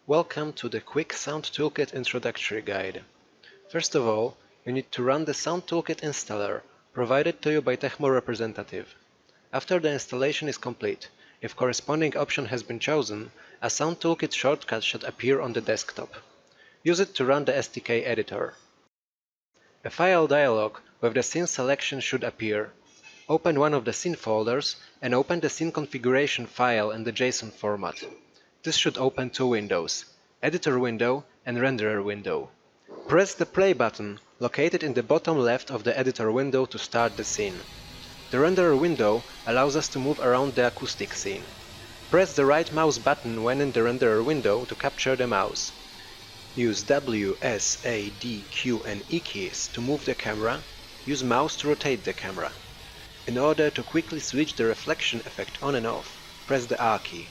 Welcome to the quick SoundToolKit introductory guide. First of all, you need to run the SoundToolKit installer, provided to you by TECHMO representative. After the installation is complete, if corresponding option has been chosen, a SoundToolKit shortcut should appear on the desktop. Use it to run the SDK editor. A file dialog with the scene selection should appear. Open one of the scene folders and open the scene configuration file in the JSON format. This should open two windows, Editor window and Renderer window. Press the play button located in the bottom left of the editor window to start the scene. The Renderer window allows us to move around the acoustic scene. Press the right mouse button when in the Renderer window to capture the mouse. Use W, S, A, D, Q and E keys to move the camera. Use mouse to rotate the camera. In order to quickly switch the reflection effect on and off, press the R key.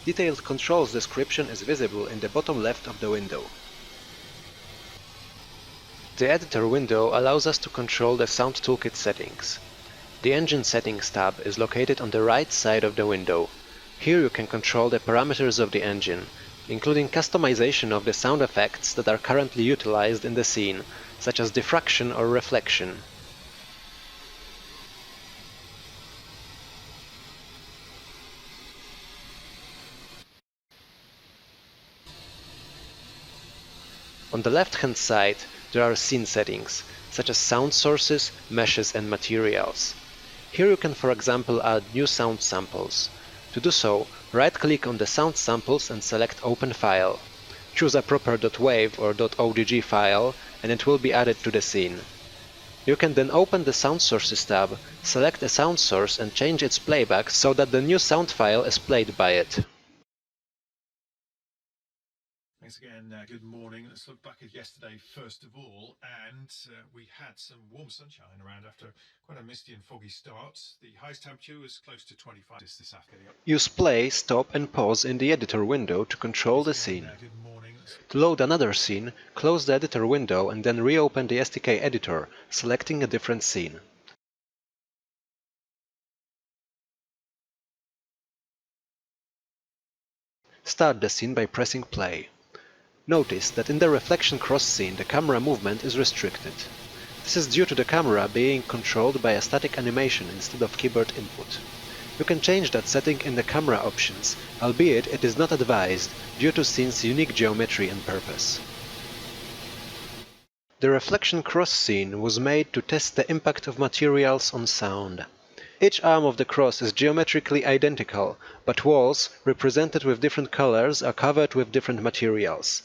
Detailed controls description is visible in the bottom left of the window. The editor window allows us to control the SoundToolKit settings. The Engine Settings tab is located on the right side of the window. Here you can control the parameters of the engine, including customization of the sound effects that are currently utilized in the scene, such as diffraction or reflection. On the left-hand side, there are scene settings, such as sound sources, meshes and materials. Here you can, for example, add new sound samples. To do so, right-click on the sound samples and select Open File. Choose a proper .wav or .ogg file and it will be added to the scene. You can then open the Sound Sources tab, select a sound source and change its playback so that the new sound file is played by it. Thanks again. Good morning. Let's look back at yesterday first of all, and we had some warm sunshine around after quite a misty and foggy start. The highest temperature was close to 25 this afternoon. Use play, stop and pause in the editor window to control the scene. Good morning. To load another scene, close the editor window and then reopen the SDK editor, selecting a different scene. Start the scene by pressing play. Notice that in the reflection cross scene the camera movement is restricted. This is due to the camera being controlled by a static animation instead of keyboard input. You can change that setting in the camera options, albeit it is not advised due to scene's unique geometry and purpose. The reflection cross scene was made to test the impact of materials on sound. Each arm of the cross is geometrically identical, but walls, represented with different colors, are covered with different materials.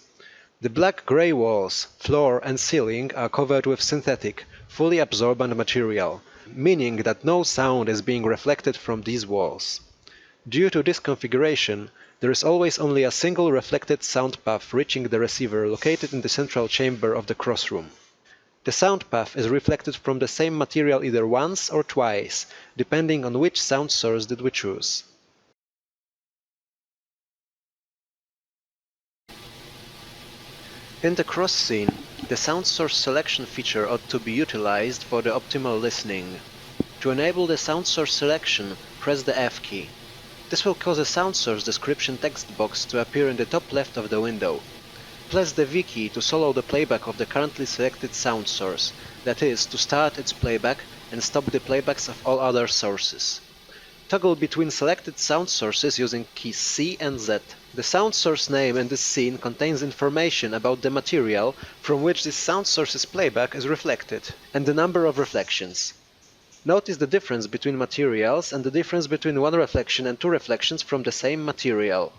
The black-gray walls, floor and ceiling are covered with synthetic, fully absorbent material, meaning that no sound is being reflected from these walls. Due to this configuration, there is always only a single reflected sound path reaching the receiver located in the central chamber of the crossroom. The sound path is reflected from the same material either once or twice, depending on which sound source did we choose. In the cross scene, the sound source selection feature ought to be utilized for the optimal listening. To enable the sound source selection, press the F key. This will cause a sound source description text box to appear in the top left of the window. Press the V key to solo the playback of the currently selected sound source, that is, to start its playback and stop the playbacks of all other sources. Toggle between selected sound sources using keys C and Z. The sound source name in this scene contains information about the material from which this sound source's playback is reflected, and the number of reflections. Notice the difference between materials and the difference between one reflection and two reflections from the same material.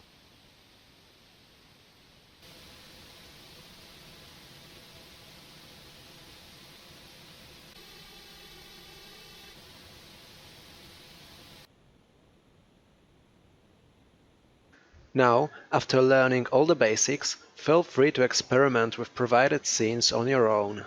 Now, after learning all the basics, feel free to experiment with provided scenes on your own.